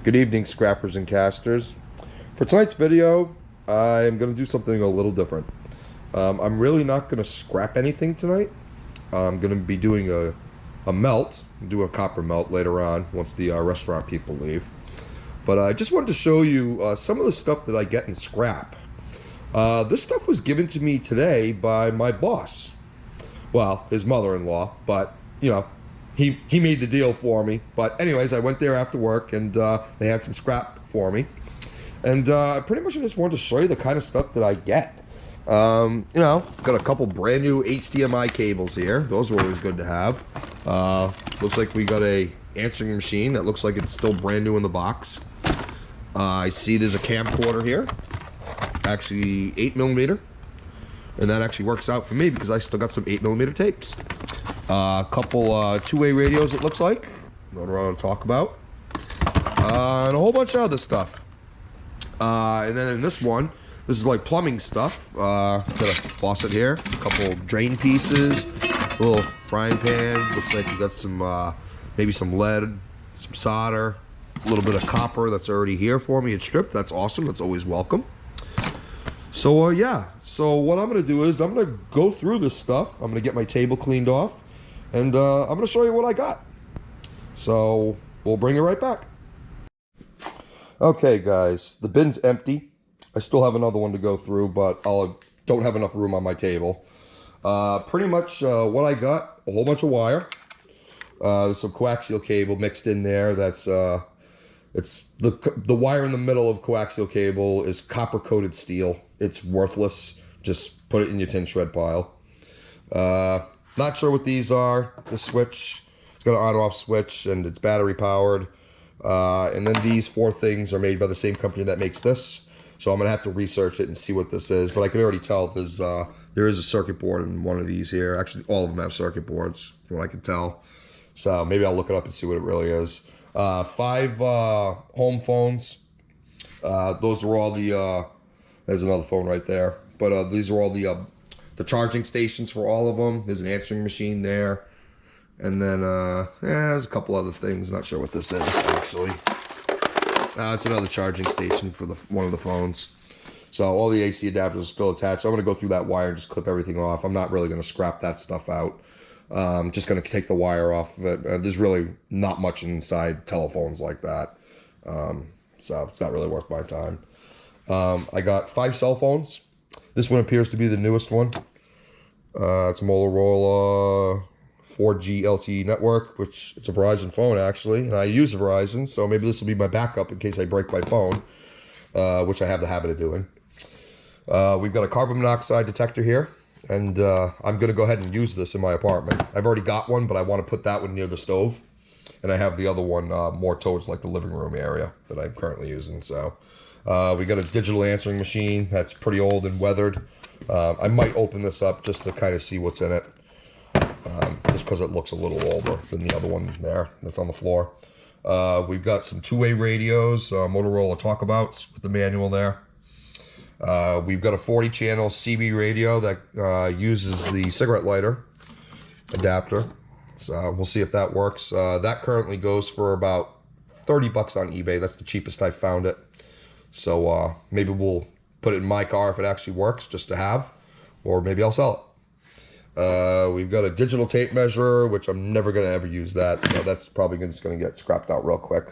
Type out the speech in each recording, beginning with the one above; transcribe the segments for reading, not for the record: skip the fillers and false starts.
Good evening, scrappers and casters. For tonight's video, I'm going to do something a little different. I'm really not going to scrap anything tonight. I'm going to be doing a melt, do a copper melt later on once the restaurant people leave. But I just wanted to show you some of the stuff that I get in scrap. This stuff was given to me today by my boss. Well, his mother-in-law, but, you know, he made the deal for me. But anyways, I went there after work and they had some scrap for me. And pretty much I just wanted to show you the kind of stuff that I get. You know, got a couple brand new HDMI cables here. Those are always good to have. Looks like we got a answering machine that looks like it's still brand new in the box. I see there's a camcorder here. Actually 8mm. And that actually works out for me because I still got some 8mm tapes. A couple two-way radios, it looks like. What I want to talk about. And a whole bunch of other stuff. And then in this one, this is like plumbing stuff. Got a faucet here, a couple drain pieces, a little frying pan. Looks like we got some, maybe some lead, some solder, a little bit of copper that's already here for me. It's stripped. That's awesome. That's always welcome. So yeah. So what I'm gonna do is I'm gonna go through this stuff. I'm gonna get my table cleaned off, and I'm gonna show you what I got. So we'll bring it right back. Okay, guys, the bin's empty. I still have another one to go through, but I don't have enough room on my table. Pretty much what I got, a whole bunch of wire. There's some coaxial cable mixed in there. That's it's the wire in the middle of coaxial cable is copper coated steel. It's worthless. Just put it in your tin shred pile. Not sure what these are. The switch, it's got an on-off switch and it's battery powered. And then these four things are made by the same company that makes this. So I'm gonna have to research it and see what this is. But I can already tell there is a circuit board in one of these here. Actually, all of them have circuit boards, from what I can tell. So maybe I'll look it up and see what it really is. 5 home phones. Those are all the. There's another phone right there. But these are all the charging stations for all of them. There's an answering machine there. And then, there's a couple other things. Not sure what this is, actually. It's another charging station for one of the phones. So all the AC adapters are still attached. So I'm going to go through that wire and just clip everything off. I'm not really going to scrap that stuff out. I'm just going to take the wire off of it. There's really not much inside telephones like that. So it's not really worth my time. I got 5 cell phones. This one appears to be the newest one. It's a Motorola 4G LTE network, which it's a Verizon phone actually, and I use Verizon, so maybe this will be my backup in case I break my phone, which I have the habit of doing. We've got a carbon monoxide detector here, and I'm going to go ahead and use this in my apartment. I've already got one, but I want to put that one near the stove, and I have the other one more towards like the living room area that I'm currently using. So we got a digital answering machine that's pretty old and weathered. I might open this up just to kind of see what's in it. Just because it looks a little older than the other one there that's on the floor. We've got some two-way radios, Motorola Talkabouts with the manual there. We've got a 40-channel CB radio that uses the cigarette lighter adapter. So we'll see if that works. That currently goes for about 30 bucks on eBay. That's the cheapest I found it. So maybe we'll put it in my car if it actually works, just to have, or maybe I'll sell it. We've got a digital tape measure, which I'm never going to ever use that, so that's probably just going to get scrapped out real quick,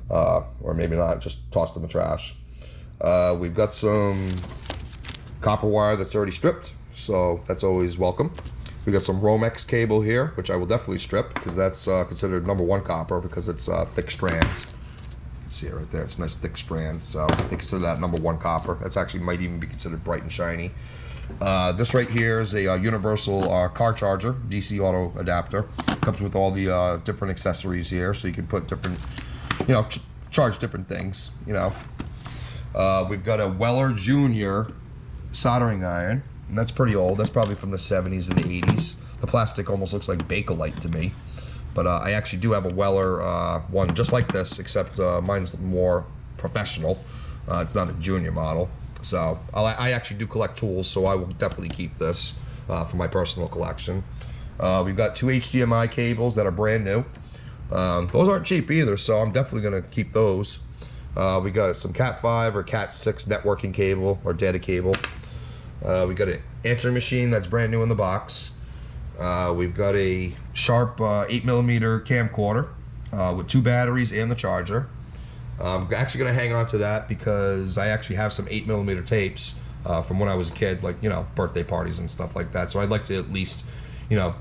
or maybe not, just tossed in the trash. We've got some copper wire that's already stripped, so that's always welcome. We got some Romex cable here, which I will definitely strip, because that's considered #1 copper, because it's thick strands. Let's see it right there, it's a nice thick strand, so they consider that #1 copper. That's actually might even be considered bright and shiny. This right here is a universal car charger, DC auto adapter. Comes with all the different accessories here, so you can put different, you know, charge different things, you know. We've got a Weller Junior soldering iron, and that's pretty old. That's probably from the 70s and the 80s. The plastic almost looks like Bakelite to me. But I actually do have a Weller one just like this, except mine's more professional. It's not a junior model. So I actually do collect tools, so I will definitely keep this for my personal collection. We've got 2 HDMI cables that are brand new. Those aren't cheap either, so I'm definitely going to keep those. We got some Cat 5 or Cat 6 networking cable or data cable. We got an answering machine that's brand new in the box. We've got a sharp 8mm camcorder with 2 batteries and the charger. I'm actually going to hang on to that because I actually have some 8mm tapes from when I was a kid, like, you know, birthday parties and stuff like that. So I'd like to at least, you know,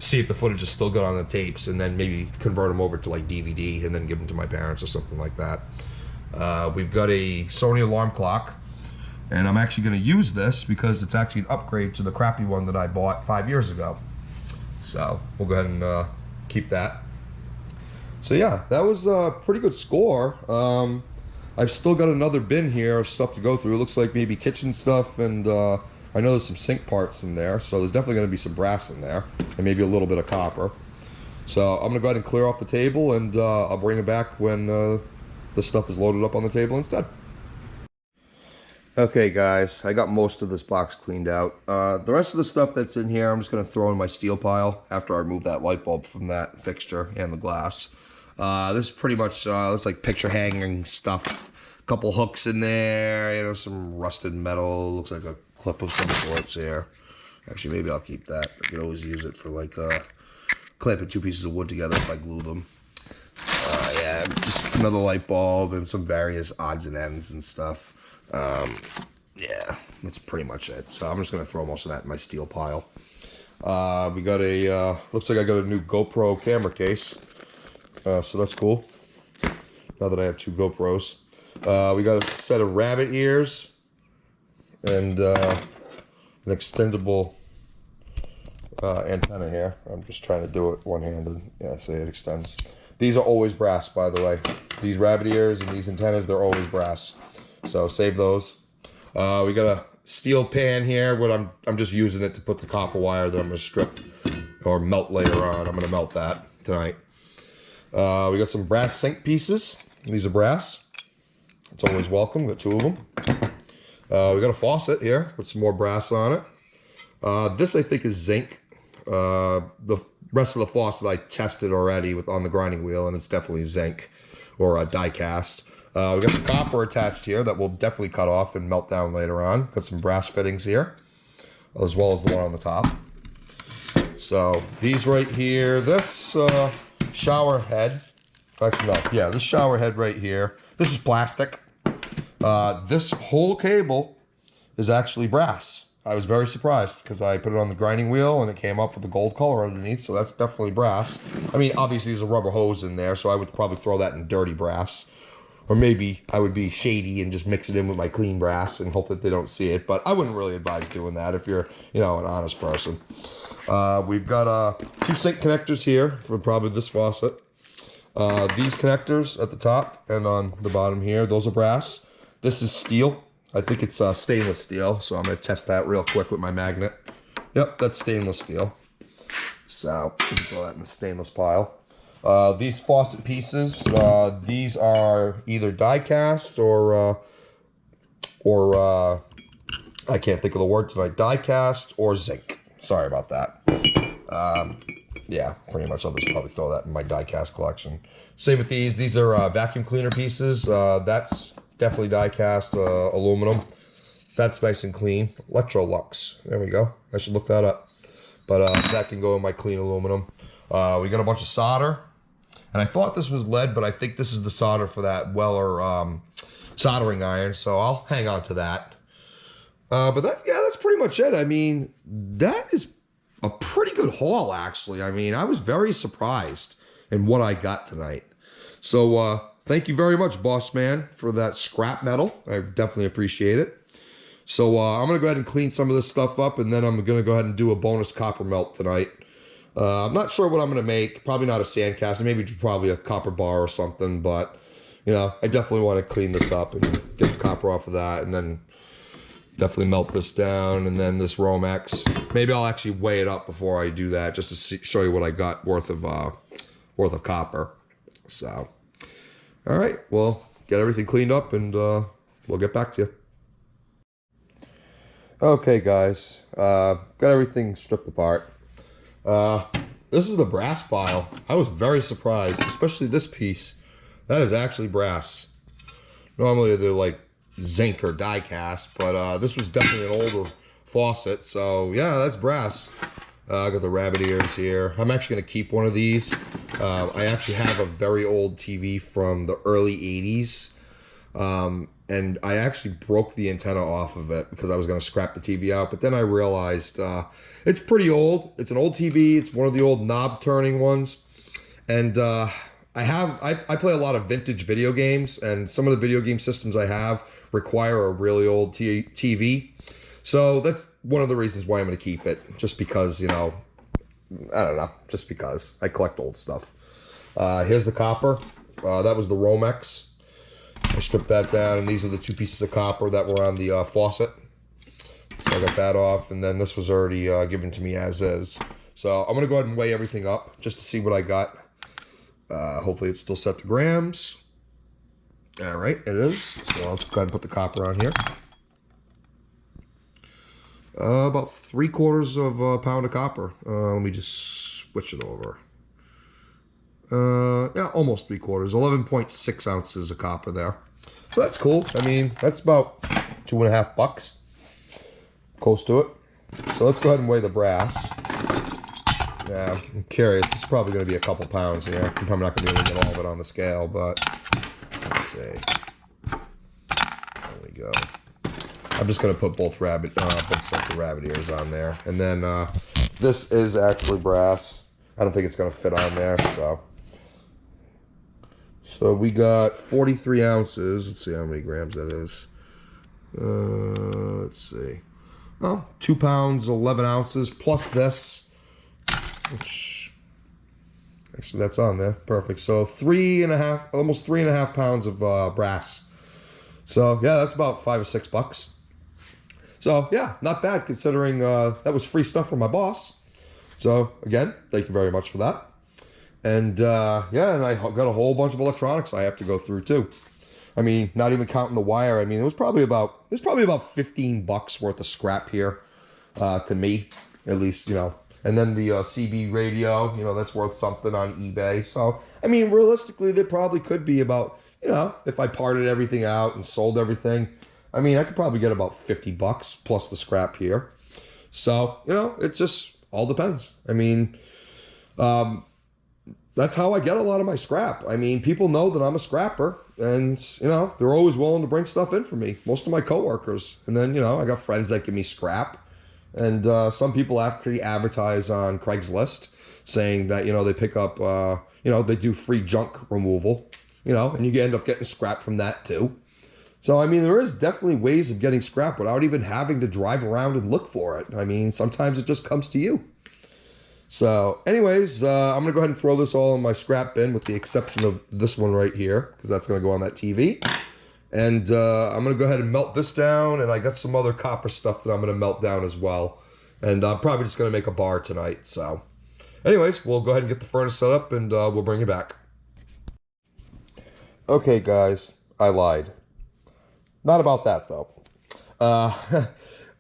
see if the footage is still good on the tapes, and then maybe convert them over to like DVD and then give them to my parents or something like that. We've got a Sony alarm clock, and I'm actually going to use this because it's actually an upgrade to the crappy one that I bought 5 years ago. So we'll go ahead and keep that. So yeah, that was a pretty good score. I've still got another bin here of stuff to go through. It looks like maybe kitchen stuff, and I know there's some sink parts in there, so there's definitely going to be some brass in there, and maybe a little bit of copper. So I'm going to go ahead and clear off the table, and I'll bring it back when the stuff is loaded up on the table instead. Okay guys, I got most of this box cleaned out. The rest of the stuff that's in here, I'm just going to throw in my steel pile after I remove that light bulb from that fixture and the glass. This is pretty much, it's like picture hanging stuff. A couple hooks in there, you know, some rusted metal. Looks like a clip of some sorts here. Actually, maybe I'll keep that. I could always use it for like clamping 2 pieces of wood together if I glue them. Yeah, just another light bulb and some various odds and ends and stuff. Yeah, that's pretty much it. So I'm just gonna throw most of that in my steel pile. We got a looks like I got a new GoPro camera case, so that's cool. Now that I have 2 GoPros, we got a set of rabbit ears and an extendable antenna here. I'm just trying to do it one-handed. Yeah, see, it extends. These are always brass, by the way. These rabbit ears and these antennas, they're always brass. So save those. We got a steel pan here, but I'm just using it to put the copper wire that I'm gonna strip or melt later on. I'm gonna melt that tonight. We got some brass sink pieces. These are brass. It's always welcome. Got 2 of them. We got a faucet here with some more brass on it. This I think is zinc. The rest of the faucet I tested already on the grinding wheel, and it's definitely zinc or die cast. We got some copper attached here that we'll definitely cut off and melt down later on. Got some brass fittings here, as well as the one on the top. So these right here, this shower head, actually no, yeah, this shower head right here, this is plastic. This whole cable is actually brass. I was very surprised because I put it on the grinding wheel and it came up with the gold color underneath, so that's definitely brass. I mean, obviously there's a rubber hose in there, so I would probably throw that in dirty brass. Or maybe I would be shady and just mix it in with my clean brass and hope that they don't see it. But I wouldn't really advise doing that if you're, you know, an honest person. We've got 2 sink connectors here for probably this faucet. These connectors at the top and on the bottom here, those are brass. This is steel. I think it's stainless steel, so I'm going to test that real quick with my magnet. Yep, that's stainless steel. So, throw that in the stainless pile. These faucet pieces, these are either die cast or I can't think of the word tonight, die cast or zinc. Sorry about that. Yeah, pretty much I'll just probably throw that in my die cast collection. Same with these are vacuum cleaner pieces. That's definitely die cast aluminum. That's nice and clean. Electrolux, there we go. I should look that up. But that can go in my clean aluminum. We got a bunch of solder. And I thought this was lead, but I think this is the solder for that Weller soldering iron, so I'll hang on to that. But that's pretty much it. I mean, that is a pretty good haul, actually. I mean, I was very surprised in what I got tonight. So thank you very much, boss man, for that scrap metal. I definitely appreciate it. So I'm going to go ahead and clean some of this stuff up, and then I'm going to go ahead and do a bonus copper melt tonight. I'm not sure what I'm going to make. Probably not a sand casting. Maybe probably a copper bar or something. But, you know, I definitely want to clean this up and get the copper off of that. And then definitely melt this down. And then this Romex. Maybe I'll actually weigh it up before I do that, just to show you what I got worth of copper. So, all right. Well, get everything cleaned up and we'll get back to you. Okay, guys. Got everything stripped apart. This is the brass pile. I was very surprised, especially this piece. That is actually brass. Normally they're like zinc or die cast, but this was definitely an older faucet. So yeah, that's brass. I got the rabbit ears here. I'm actually going to keep one of these. I actually have a very old TV from the early 80s. And I actually broke the antenna off of it because I was going to scrap the TV out. But then I realized it's pretty old. It's an old TV. It's one of the old knob turning ones. And I play a lot of vintage video games. And some of the video game systems I have require a really old TV. So that's one of the reasons why I'm going to keep it. Just because, you know, I don't know. Just because. I collect old stuff. Here's the copper. That was the Romex. I stripped that down, and these are the 2 pieces of copper that were on the faucet. So I got that off, and then this was already given to me as is. So I'm going to go ahead and weigh everything up just to see what I got. Hopefully it's still set to grams. All right, it is. So let's go ahead and put the copper on here. About 3/4 of a pound of copper. Let me just switch it over. Yeah, almost 3/4. 11.6 ounces of copper there. So that's cool. I mean, that's about $2.50. Close to it. So let's go ahead and weigh the brass. Yeah, I'm curious. This is probably going to be a couple pounds here. I'm probably not going to be able to get all of it on the scale, but let's see. There we go. I'm just going to put both sets of rabbit ears on there. And then this is actually brass. I don't think it's going to fit on there, So we got 43 ounces. Let's see how many grams that is. Let's see. Well, 2 pounds, 11 ounces, plus this. Which, actually, that's on there. Perfect. So almost 3.5 pounds of brass. So, yeah, that's about $5 or $6. So, yeah, not bad considering that was free stuff from my boss. So, again, thank you very much for that. And, yeah, and I got a whole bunch of electronics I have to go through, too. I mean, not even counting the wire. I mean, there's probably about $15 worth of scrap here, to me, at least, you know. And then the CB radio, you know, that's worth something on eBay. So, I mean, realistically, there probably could be about, you know, if I parted everything out and sold everything, I mean, I could probably get about $50 plus the scrap here. So, you know, it just all depends. I mean, that's how I get a lot of my scrap. I mean, people know that I'm a scrapper, and, you know, they're always willing to bring stuff in for me. Most of my coworkers. And then, you know, I got friends that give me scrap. And some people actually advertise on Craigslist saying that, you know, they pick up, you know, they do free junk removal, you know, and you end up getting scrap from that too. So, I mean, there is definitely ways of getting scrap without even having to drive around and look for it. I mean, sometimes it just comes to you. So, anyways, I'm going to go ahead and throw this all in my scrap bin with the exception of this one right here, because that's going to go on that TV. And I'm going to go ahead and melt this down, and I got some other copper stuff that I'm going to melt down as well. And I'm probably just going to make a bar tonight. So, anyways, we'll go ahead and get the furnace set up, and we'll bring you back. Okay, guys, I lied. Not about that, though.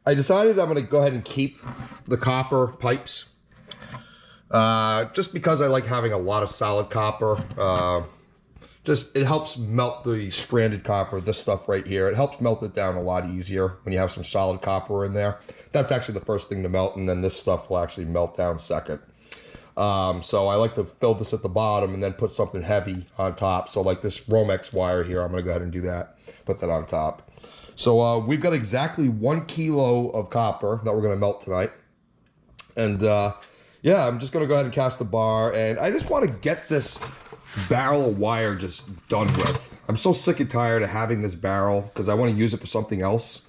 I decided I'm going to go ahead and keep the copper pipes. Just because I like having a lot of solid copper. It helps melt the stranded copper, this stuff right here. It helps melt it down a lot easier when you have some solid copper in there. That's actually the first thing to melt, and then this stuff will actually melt down second. So I like to fill this at the bottom and then put something heavy on top. So like this Romex wire here, I'm going to go ahead and do that. Put that on top. So we've got exactly 1 kilo of copper that we're going to melt tonight. And yeah, I'm just going to go ahead and cast the bar. And I just want to get this barrel of wire just done with. I'm so sick and tired of having this barrel because I want to use it for something else.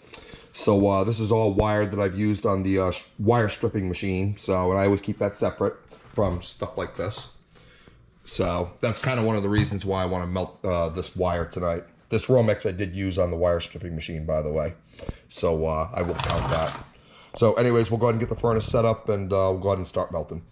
So this is all wire that I've used on the wire stripping machine. So, and I always keep that separate from stuff like this. So that's kind of one of the reasons why I want to melt this wire tonight. This Romex I did use on the wire stripping machine, by the way. So I will count that. So anyways, we'll go ahead and get the furnace set up, and we'll go ahead and start melting.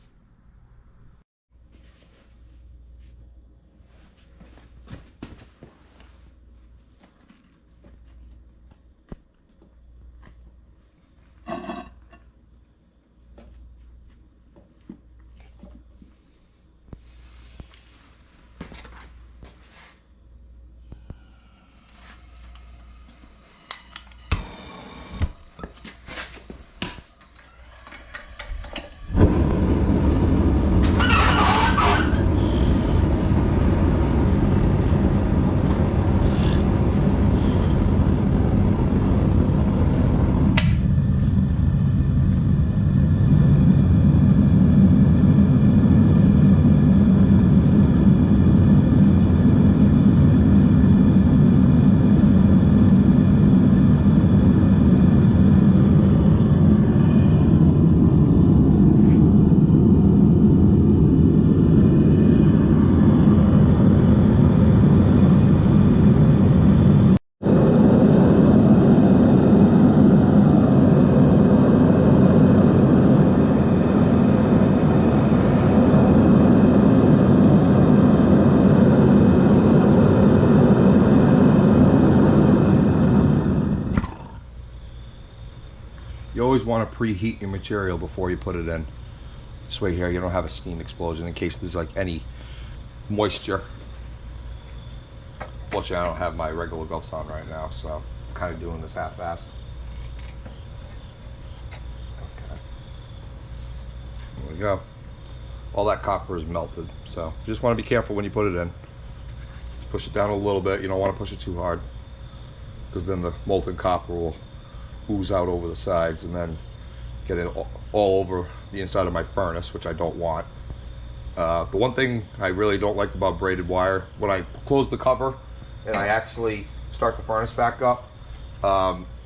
always want to preheat your material before you put it in. This way here you don't have a steam explosion in case there's like any moisture. Fortunately, I don't have my regular gloves on right now, so I'm kind of doing this half-assed. Okay. There we go. All that copper is melted, so you just want to be careful when you put it in. Just push it down a little bit. You don't want to push it too hard, because then the molten copper will ooze out over the sides and then get it all over the inside of my furnace, which I don't want. The one thing I really don't like about braided wire, when I close the cover and I actually start the furnace back up,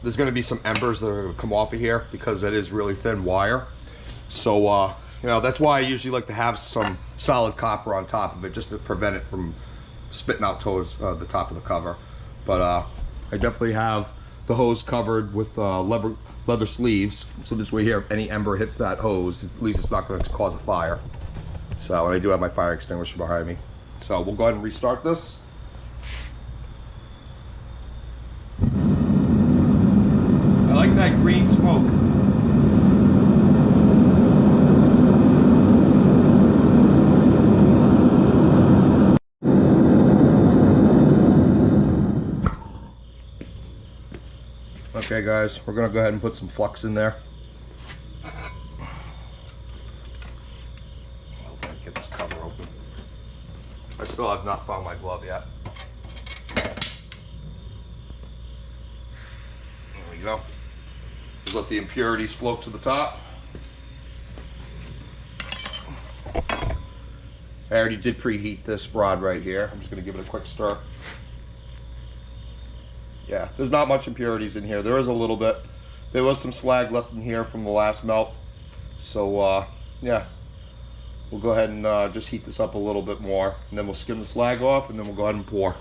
there's going to be some embers that are going to come off of here because it is really thin wire. So you know, that's why I usually like to have some solid copper on top of it, just to prevent it from spitting out towards the top of the cover. But I definitely have the hose covered with leather sleeves, so this way here, if any ember hits that hose, at least it's not going to cause a fire. So, and I do have my fire extinguisher behind me. So we'll go ahead and restart this. I like that green smoke. Okay guys, we're gonna go ahead and put some flux in there. Get this cover open. I still have not found my glove yet. There we go. Just let the impurities float to the top. I already did preheat this rod right here. I'm just gonna give it a quick stir. Yeah, there's not much impurities in here. There is a little bit. There was some slag left in here from the last melt. So, yeah. We'll go ahead and just heat this up a little bit more. And then we'll skim the slag off, and then we'll go ahead and pour.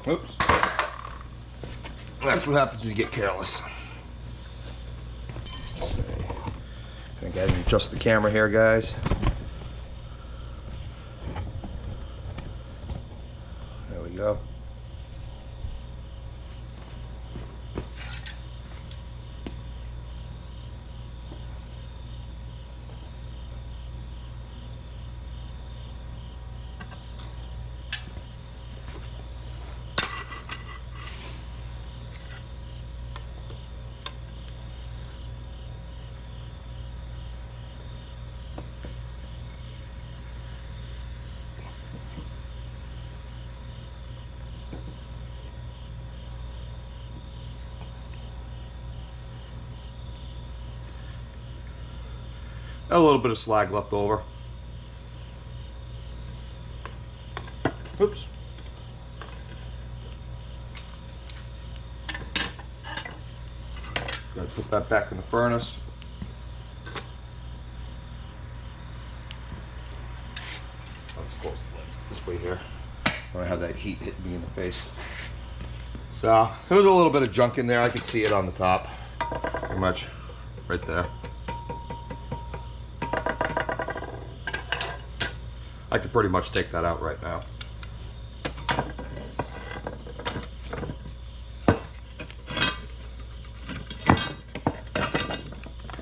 Oops. That's what happens when you get careless. Gonna go ahead and adjust the camera here, guys. There we go. A little bit of slag left over. Oops. Gotta put that back in the furnace. Let's close the lid this way here. I don't have that heat hitting me in the face. So there was a little bit of junk in there. I could see it on the top, pretty much right there. I could pretty much take that out right now.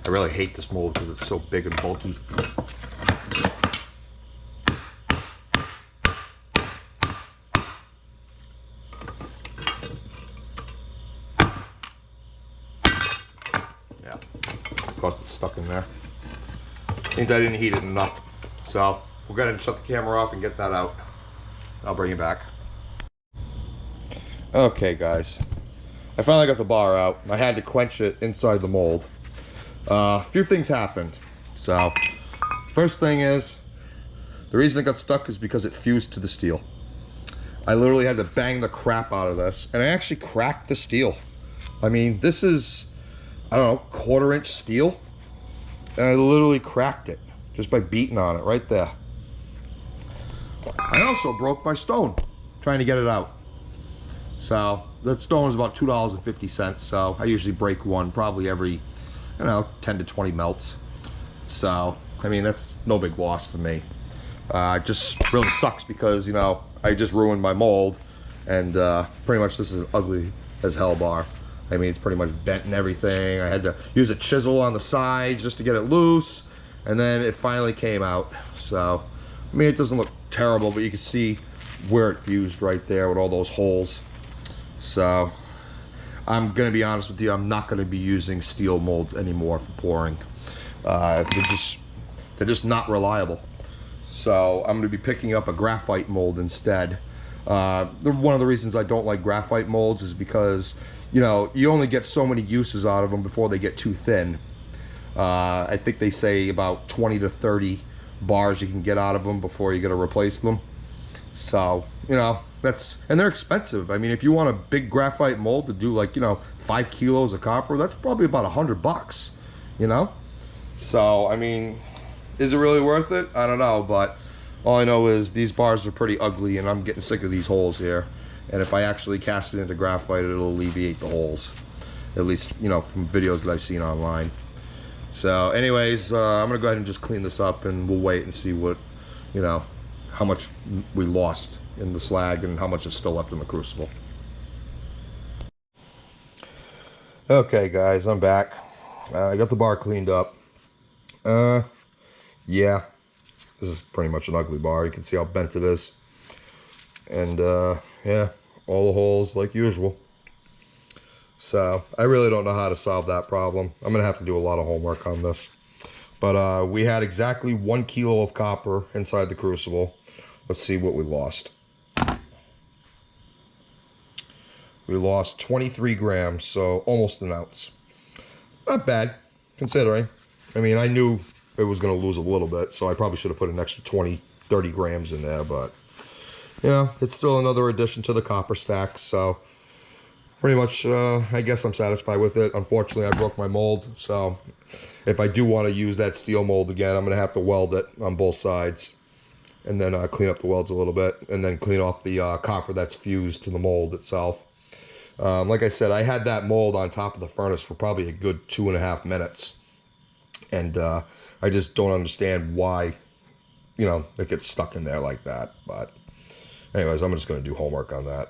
I really hate this mold because it's so big and bulky. Yeah, of course it's stuck in there. Means I didn't heat it enough. So we'll go ahead and shut the camera off and get that out. I'll bring you back. Okay guys, I finally got the bar out. I had to quench it inside the mold. A few things happened. So first thing is, the reason it got stuck is because it fused to the steel. I literally had to bang the crap out of this, and I actually cracked the steel. I mean, this is, I don't know, 1/4 inch steel, and I literally cracked it just by beating on it right there. I also broke my stone trying to get it out. So that stone is about $2.50, so I usually break one probably every, 10 to 20 melts. So I mean, that's no big loss for me. It just really sucks because I just ruined my mold, and pretty much this is an ugly as hell bar. I mean, it's pretty much bent and everything. I had to use a chisel on the sides just to get it loose, and then it finally came out. So I mean, it doesn't look terrible, but you can see where it fused right there with all those holes. So I'm gonna be honest with you, I'm not gonna be using steel molds anymore for pouring. They're just not reliable. So I'm gonna be picking up a graphite mold instead. One of the reasons I don't like graphite molds is because you only get so many uses out of them before they get too thin. I think they say about 20 to 30 bars you can get out of them before you gotta replace them. So and they're expensive. I mean, if you want a big graphite mold to do 5 kilos of copper, that's probably about $100, So I mean, is it really worth it? I don't know, but all I know is these bars are pretty ugly, and I'm getting sick of these holes here. And if I actually cast it into graphite, it'll alleviate the holes, at least from videos that I've seen online. So anyways, I'm gonna go ahead and just clean this up, and we'll wait and see what how much we lost in the slag and how much is still left in the crucible. Okay guys, I'm back. I got the bar cleaned up. Yeah, this is pretty much an ugly bar. You can see how bent it is, and yeah, all the holes like usual. So I really don't know how to solve that problem. I'm gonna have to do a lot of homework on this. But we had exactly 1 kilo of copper inside the crucible. Let's see what we lost. We lost 23 grams, so almost an ounce. Not bad, considering. I mean, I knew it was going to lose a little bit, so I probably should have put an extra 20, 30 grams in there, but it's still another addition to the copper stack, so pretty much, I guess I'm satisfied with it. Unfortunately, I broke my mold, so if I do want to use that steel mold again, I'm going to have to weld it on both sides, and then clean up the welds a little bit, and then clean off the copper that's fused to the mold itself. Like I said, I had that mold on top of the furnace for probably a good 2.5 minutes, and I just don't understand why it gets stuck in there like that. But anyways, I'm just going to do homework on that.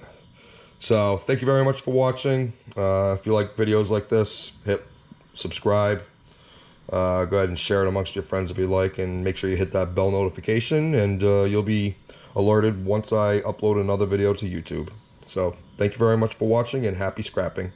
So thank you very much for watching. If you like videos like this, hit subscribe. Go ahead and share it amongst your friends if you like, and make sure you hit that bell notification, and you'll be alerted once I upload another video to YouTube. So thank you very much for watching, and happy scrapping.